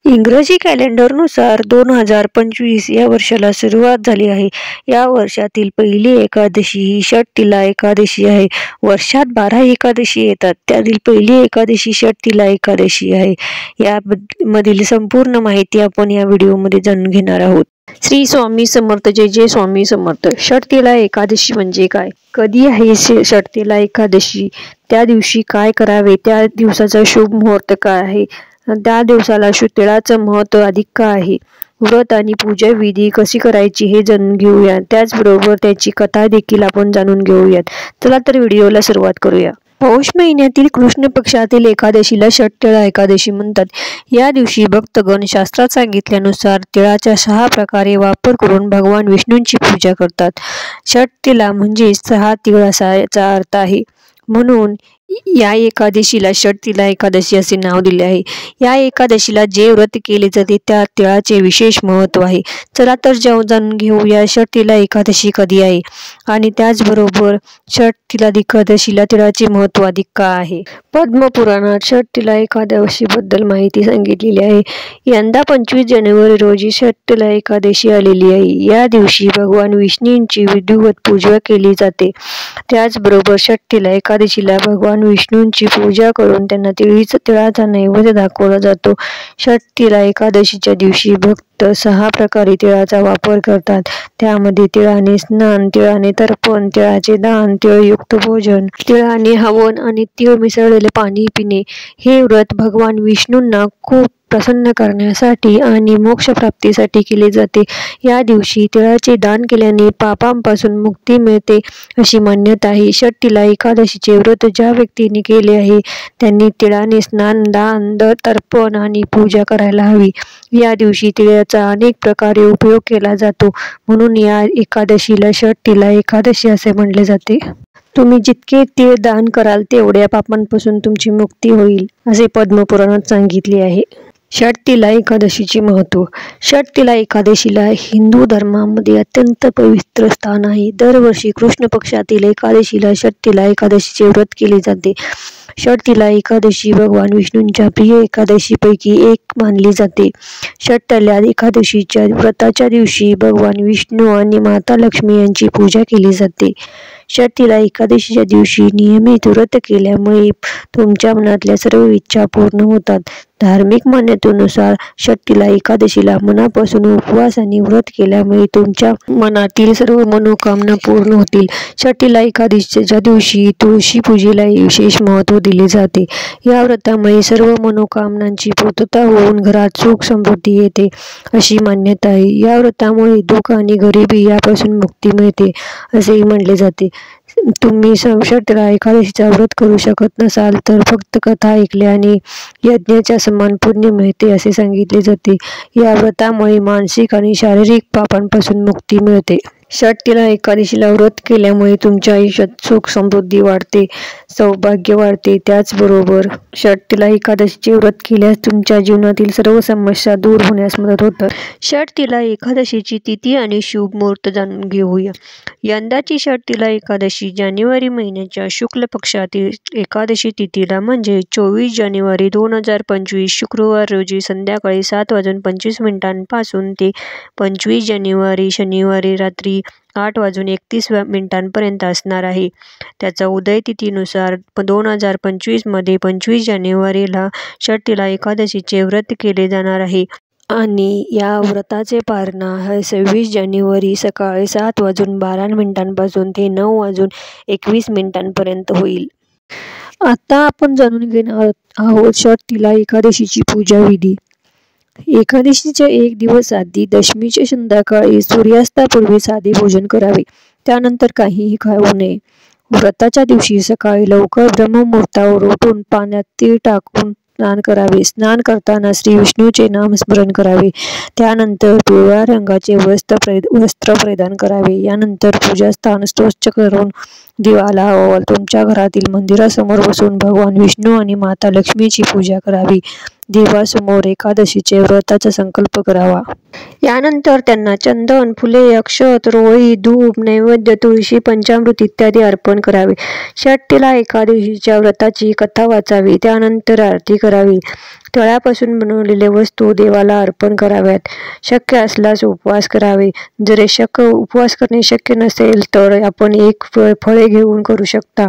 इंग्रजी कॅलेंडरनुसार 2025 या वर्षाला सुरुवात झाली आहे. या वर्षातील पहिली एकादशी ही षटतिला एकादशी आहे. वर्षात 12 एकादशी येतात, त्यातील पहिली एकादशी षटतिला एकादशी आहे. यामधील संपूर्ण माहिती आपण या व्हिडिओमध्ये जाणून घेणार आहोत. श्री स्वामी समर्थ. जय जय स्वामी समर्थ. षटतिला एकादशी म्हणजे काय? कधी आहे षटतिला एकादशी? त्या दिवशी काय करावे? त्या दिवसाचा शुभ मुहूर्त काय आहे? त्या दिवसाला तिळाचं महत्त्व अधिक का आहे? व्रत आणि पूजा विधी कशी करायची हे जाणून घेऊया. त्याचबरोबर त्याची कथा देखील आपण जाणून घेऊयात. चला तर व्हिडिओला सुरुवात करूया. पौष महिन्यातील कृष्ण पक्षातील एकादशीला षटतिला एकादशी म्हणतात. या दिवशी भक्तगण शास्त्रात सांगितल्यानुसार तिळाच्या 6 प्रकारे वापर करून भगवान विष्णूंची पूजा करतात. षटतिला म्हणजे 6 तिळ असा याचा अर्थ आहे. म्हणून या एकादशीला षटतिला एकादशी असे नाव दिले आहे. या एकादशीला जे व्रत केले जाते त्या तिळाचे विशेष महत्त्व आहे. चला तर जाणून घेऊया षटतिला एकादशी कधी आहे आणि त्याचबरोबर षटतिला एकादशीला तिळाचे महत्त्व अधिक का आहे. पद्मपुराणात षटतिला एकादशीबद्दल माहिती सांगितलेली आहे. यंदा 25 जानेवारी रोजी षटतिला एकादशी आलेली आहे. या दिवशी भगवान विष्णूंची विधिवत पूजा केली जाते. त्याचबरोबर षटतिला एकादशीला भगवान विष्णूंची पूजा करून त्यांना तिळाचा नैवेद्य दाखवला जातो. षटतिला एकादशीच्या दिवशी भक्त 6 प्रकारे तिळाचा वापर करतात. त्यामध्ये तिळाने स्नान, तिळाने तर्पण, तिळाचे दान, तिळयुक्त भोजन, तिळाने हवन आणि तीळ मिसळलेले पाणी पिणे. हे व्रत भगवान विष्णूंना खूप प्रसन्न करण्यासाठी आणि मोक्षप्राप्तीसाठी केले जाते. या दिवशी तिळाचे दान केल्याने पापांपासून मुक्ती मिळते अशी मान्यता आहे. षटतिला एकादशीचे व्रत ज्या व्यक्तीने केले आहे त्यांनी तिळाने स्नान, दान, तर्पण आणि पूजा करायला हवी. या दिवशी तिळाचा अनेक प्रकारे उपयोग केला जातो. म्हणून या एकादशीला षटतिला एकादशी असे म्हणले जाते. तुम्ही जितके तीळ दान कराल तेवढ्या पापांपासून तुमची मुक्ती होईल असे पद्मपुराणात सांगितले आहे. षटतिला एकादशीचे महत्त्व. षटतिला एकादशीला हिंदू धर्मामध्ये अत्यंत पवित्र स्थान आहे. दरवर्षी कृष्ण पक्षातील एकादशीला षटतिला एकादशीचे व्रत केले जाते. षटतिला एकादशी भगवान विष्णूंच्या प्रिय एकादशीपैकी एक मानली जाते. षटतिला एकादशीच्या व्रताच्या दिवशी भगवान विष्णू आणि माता लक्ष्मी यांची पूजा केली जाते. षटतिला एकादशीच्या दिवशी नियमित व्रत केल्यामुळे तुमच्या मनातल्या सर्व इच्छा पूर्ण होतात. धार्मिक मान्यतेनुसार षटतिला एकादशीला मनापासून उपवास आणि व्रत केल्यामुळे तुमच्या मनातील सर्व मनोकामना पूर्ण होतील. षटतिला एकादशीच्या दिवशी तुळशी पूजेला विशेष महत्त्व दिले जाते. या व्रतामुळे सर्व मनोकामनांची पूर्तता होऊन घरात सुख समृद्धी येते अशी मान्यता आहे. या व्रतामुळे दुःख आणि गरिबी यापासून मुक्ती मिळते असेही म्हटले जाते. तुम्ही षटतिला एकादशीचा व्रत करू शकत नसाल तर फक्त कथा ऐकल्याने यज्ञाच्या समान पुण्य मिळते असे सांगितले जाते. या व्रतामुळे मानसिक आणि शारीरिक पापांपासून मुक्ती मिळते. षटतिला एकादशीला व्रत केल्यामुळे तुमच्या आयुष्यात सुख समृद्धी वाढते, सौभाग्य वाढते. त्याचबरोबर षटतिला एकादशीचे व्रत केल्यास तुमच्या जीवनातील सर्व समस्या दूर होण्यास मदत होतात. षटतिला एकादशीची तिथी आणि शुभ मुहूर्त जाणून घेऊया. यंदाची षटतिला एकादशी जानेवारी महिन्याच्या शुक्ल पक्षातील एकादशी तिथीला म्हणजे 24 जानेवारी 2025 शुक्रवार रोजी संध्याकाळी 7:25 ते 25 जानेवारी शनिवारी रात्री 8:31 पर्यंत असणार आहे. त्याचा उदय तिथीनुसार 2025 मध्ये 25 जानेवारीला षटतिला एकादशीचे व्रत केले जाणार आहे आणि या व्रताचे पारणा 26 जानेवारी सकाळी 7:12 ते 9:21 पर्यंत होईल. आता आपण जाणून घेणार आहोत षटतिला एकादशीची पूजा विधी. एकादशीच्या 1 दिवस आधी दशमीच्या संध्याकाळी सूर्यास्तापूर्वी साधे भोजन करावे. त्यानंतर काहीही खाऊ नये. व्रताच्या दिवशी सकाळी लवकर ब्रह्ममुहूर्तावर उठून पाण्यात तीळ टाकून स्नान करावे. स्नान करताना श्री विष्णूचे नामस्मरण करावे. त्यानंतर पिवळ्या रंगाचे वस्त्र परिधान करावे. यानंतर पूजास्थान स्वच्छ करून दिवा लावावा. तुमच्या घरातील मंदिरासमोर बसून भगवान विष्णू आणि माता लक्ष्मीची पूजा करावी. देवासमोर एकादशीचे व्रताचा संकल्प करावा. यानंतर त्यांना चंदन, फुले, अक्षत, रोळी, धूप, नैवेद्य, तुळशी, पंचामृत इत्यादी अर्पण करावे. षटतिला एकादशीच्या व्रताची कथा वाचावी. त्यानंतर आरती करावी. तळ्यापासून बनवलेले वस्तू देवाला अर्पण कराव्यात. शक्य असल्यास उपवास करावे. जर उपवास करणे शक्य नसेल तर आपण एक फळे घेऊन करू शकता.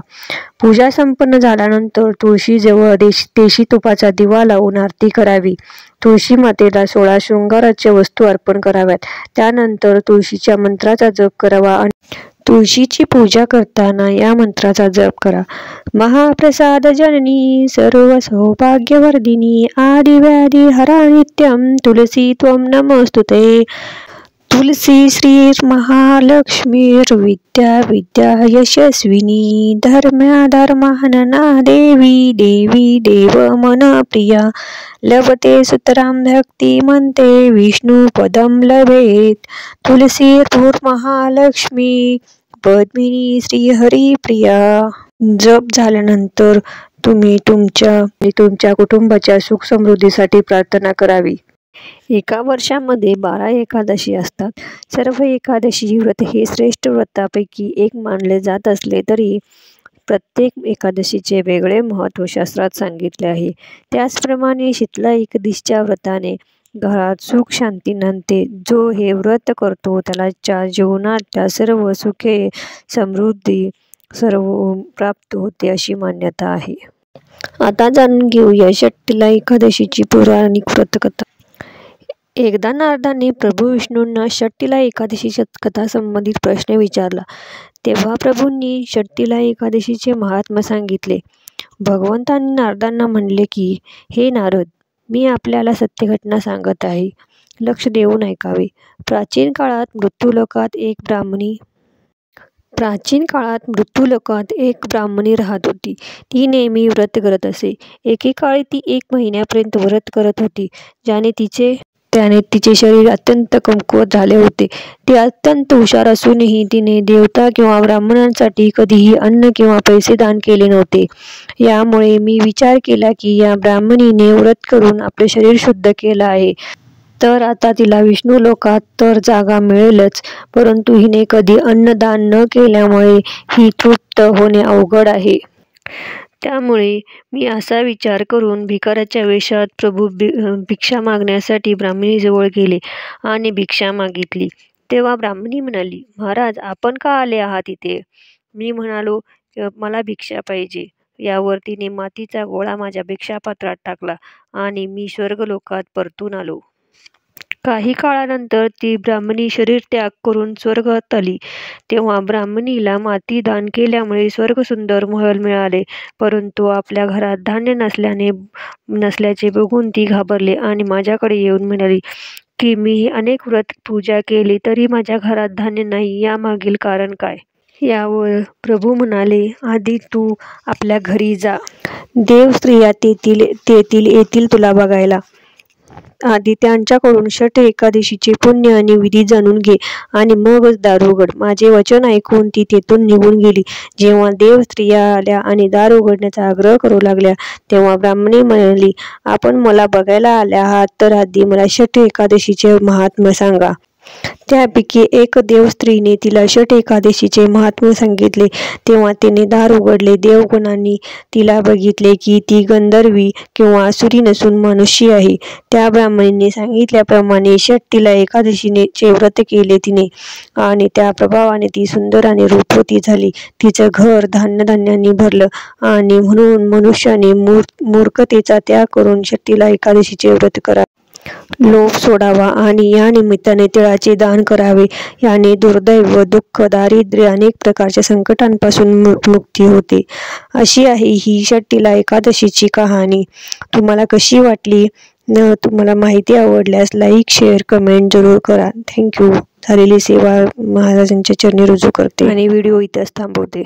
पूजा संपन्न झाल्यानंतर तुळशीजवळ देशी तुपाचा दिवा लावून आरती करावी. तुळशी मातेला 16 शृंगाराच्या वस्तू अर्पण कराव्यात. त्यानंतर तुळशीच्या मंत्राचा जप करावा आणि तुळशीची पूजा करताना या मंत्राचा जप करा. महाप्रसाद जननी सर्व सौभाग्यवर्धिनी आदिव्याधी हरा नित्यं तुलसी त्वं नमोस्तुते. तुलसी श्री महालक्ष्मीर्विद्या विद्या यशस्विनी धर्म्याधर्महनना देवी देवी देव मनप्रिया लभते सुतरां भक्तिमन्ते विष्णुपदं लभेत. तुलसीर्महालक्ष्मी पद्मिनी श्रीहरिप्रिया. जप झाल्यानंतर तुम्ही तुमच्या कुटुंबाच्या सुख समृद्धीसाठी प्रार्थना करावी. एका वर्षामध्ये 12 एकादशी असतात. सर्व एकादशी व्रत हे श्रेष्ठ व्रतापैकी एक मानले जात असले तरी प्रत्येक एकादशीचे वेगळे महत्त्व शास्त्रात सांगितले आहे. त्याचप्रमाणे शीतला एकादशीच्या व्रताने घरात सुख शांती नांदते. जो हे व्रत करतो त्याला जीवनातल्या सर्व सुखे समृद्धी सर्व प्राप्त होते अशी मान्यता आहे. आता जाणून घेऊया षटतिला एकादशीची पौराणिक व्रतकथा. एकदा नारदाने प्रभू विष्णूंना षटतिला एकादशीच्या कथासंबंधित प्रश्न विचारला. तेव्हा प्रभूंनी षटतिला एकादशीचे महात्म्य सांगितले. भगवंतांनी नारदांना म्हणले की, हे नारद, मी आपल्याला सत्यघटना सांगत आहे. लक्ष देऊन ऐकावे. प्राचीन काळात मृत्यूलोकात एक ब्राह्मणी राहत होती. ती नेहमी व्रत करत असे. एकेकाळी ती 1 महिन्यापर्यंत व्रत करत होती. त्याने तिचे शरीर अत्यंत कमकुवत झाले होते. ती अत्यंत हुशार असूनही तिने देवता किंवा ब्राह्मणांसाठी कधीही अन्न किंवा पैसे दान केले नव्हते. यामुळे मी विचार केला की या ब्राह्मणीने व्रत करून आपले शरीर शुद्ध केलं आहे, तर आता तिला विष्णू लोकात तर जागा मिळेलच, परंतु हिने कधी अन्नदान न केल्यामुळे ही तृप्त होणे अवघड आहे. त्यामुळे मी असा विचार करून भिकाऱ्याच्या वेशात प्रभू भिक्षा मागण्यासाठी ब्राह्मणीजवळ गेले आणि भिक्षा मागितली. तेव्हा ब्राह्मणी म्हणाली, महाराज, आपण का आले आहात इथे? मी म्हणालो, मला भिक्षा पाहिजे. यावर तिने मातीचा गोळा माझ्या भिक्षापात्रात टाकला आणि मी स्वर्गलोकात परतून आलो. काही काळानंतर ती ब्राह्मणी शरीर त्याग करून स्वर्गात आली. तेव्हा ब्राह्मणीला माती दान केल्यामुळे स्वर्गसुंदर महल मिळाले, परंतु आपल्या घरात धान्य नसल्याचे बघून ती घाबरली आणि माझ्याकडे येऊन म्हणाली की मी अनेक व्रत पूजा केली तरी माझ्या घरात धान्य नाही. यामागील कारण काय? यावर प्रभू म्हणाले, आधी तू आपल्या घरी जा. देवस्त्रिया येतील तुला बघायला. आधी त्यांच्याकडून षट एकादशीचे पुण्य आणि विधी जाणून घे आणि मगच दार उघड. माझे वचन ऐकून ती तेथून निघून गेली. जेव्हा देवस्त्रिया आल्या आणि दार उघडण्याचा आग्रह करू लागल्या, तेव्हा ब्राह्मणी म्हणाली, आपण मला बघायला आल्या आहात, तर आधी मला षट एकादशीचे महात्म्य सांगा. त्यापैकी एक देवस्त्रीने तिला षट एकादशीचे महात्म्य सांगितले. तेव्हा तिने दार उघडले. देवगणांनी तिला बघितले की ती गंधर्वी किंवा असुरी नसून मनुष्य आहे. त्या ब्राह्मणीने सांगितल्याप्रमाणे षटतिला एकादशीचे व्रत केले तिने, आणि त्या प्रभावाने ती सुंदर आणि रूपवती झाली. तिचं घर धान्याने भरलं, आणि म्हणून मनुष्याने मूर्खतेचा त्याग करून षटतिला एकादशीचे व्रत करावे. लोभ सोडावा आणि या निमित्ताने तिळाचे दान करावे. याने दुर्दैव, दुःख, दारिद्र्य, अनेक प्रकारच्या संकटांपासून मुक्ती होते. अशी आहे ही षटतिला एकादशीची कहाणी. तुम्हाला कशी वाटली? तुम्हाला माहिती आवडल्यास लाईक, शेअर, कमेंट जरूर करा. थँक्यू. झालेली सेवा महाराजांच्या चरणी रुजू करते आणि व्हिडिओ इथेच थांबवते.